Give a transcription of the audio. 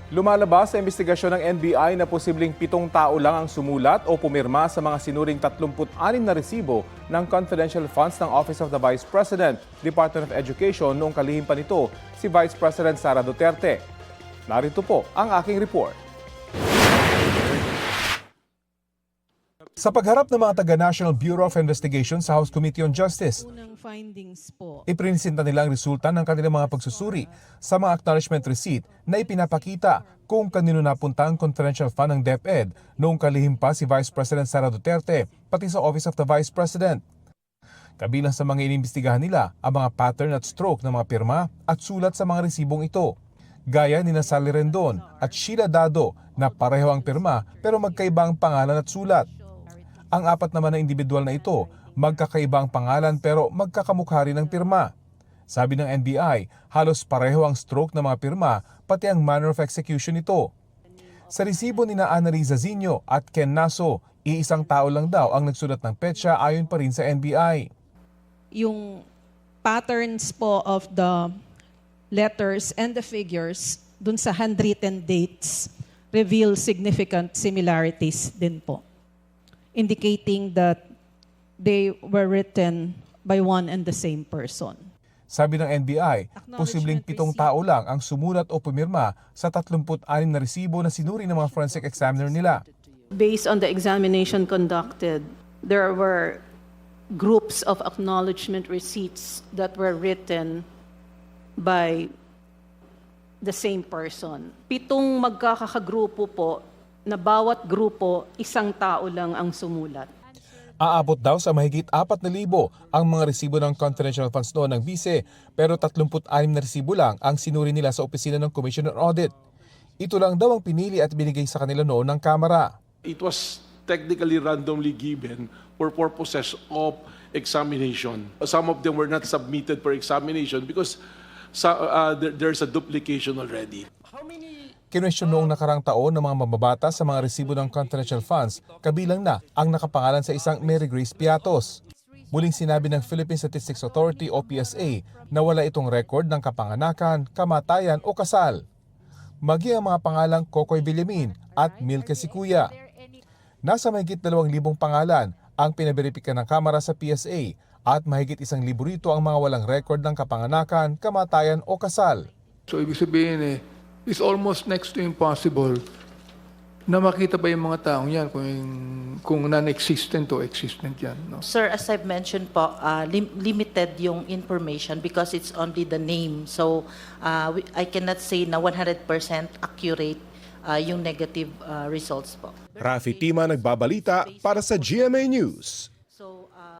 Lumalabas sa investigasyon ng NBI na posibleng 7 tao lang ang sumulat o pumirma sa mga sinuring 36 na resibo ng confidential funds ng Office of the Vice President, Department of Education noong kalihim pa nito si Vice President Sara Duterte. Narito po ang aking report. Sa pagharap ng mga taga-National Bureau of Investigation sa House Committee on Justice, iprinisinta nila ang resulta ng kanilang mga pagsusuri sa mga acknowledgement receipt na ipinapakita kung kanino napunta ang confidential fund ng DepEd noong kalihim pa si Vice President Sara Duterte pati sa Office of the Vice President. Kabilang sa mga inimbestigahan nila ang mga pattern at stroke ng mga pirma at sulat sa mga resibong ito. Gaya ni Sally Rendon at Sheila Dado na pareho ang pirma pero magkaiba ang pangalan at sulat. Ang 4 naman na individual na ito, magkakaiba ang pangalan pero magkakamukha rin ang pirma. Sabi ng NBI, halos pareho ang stroke ng mga pirma pati ang manner of execution nito. Sa resibo ni Annalisa Zino at Ken Naso, iisang tao lang daw ang nagsulat ng petsa ayon pa rin sa NBI. Yung patterns po of the letters and the figures dun sa handwritten dates reveal significant similarities din po, indicating that they were written by one and the same person. Sabi ng NBI, posibleng 7 tao lang ang sumulat o pumirma sa 36 na resibo na sinuri ng mga forensic examiner nila. Based on the examination conducted, there were groups of acknowledgement receipts that were written by the same person. 7 magkakagrupo po na bawat grupo 1 tao lang ang sumulat. Aabot daw sa mahigit 4,000 ang mga resibo ng confidential funds noon ng bise, pero 36 na resibo lang ang sinuri nila sa opisina ng Commission on Audit. Ito lang daw ang pinili at binigay sa kanila noon ng Kamara. It was technically randomly given for purposes of examination. Some of them were not submitted for examination because there's a duplication already. Kinwestiyon noong nakarang taon ng mga mababata sa mga resibo ng confidential funds, kabilang na ang nakapangalan sa isang Mary Grace Piatos. Muling sinabi ng Philippine Statistics Authority o PSA na wala itong record ng kapanganakan, kamatayan o kasal. Maging ang mga pangalang Kokoy Villamin at Milke Sikuya. Nasa mahigit 2,000 pangalan ang pinaberipika ng Kamara sa PSA at mahigit 1,000 rito ang mga walang record ng kapanganakan, kamatayan o kasal. So ibig sabihin it's almost next to impossible na makita pa yung mga taong yan kung non-existent o existent yan. No? Sir, as I've mentioned po, limited yung information because it's only the name. So I cannot say na 100% accurate yung negative results po. Rafi Tima nagbabalita para sa GMA News.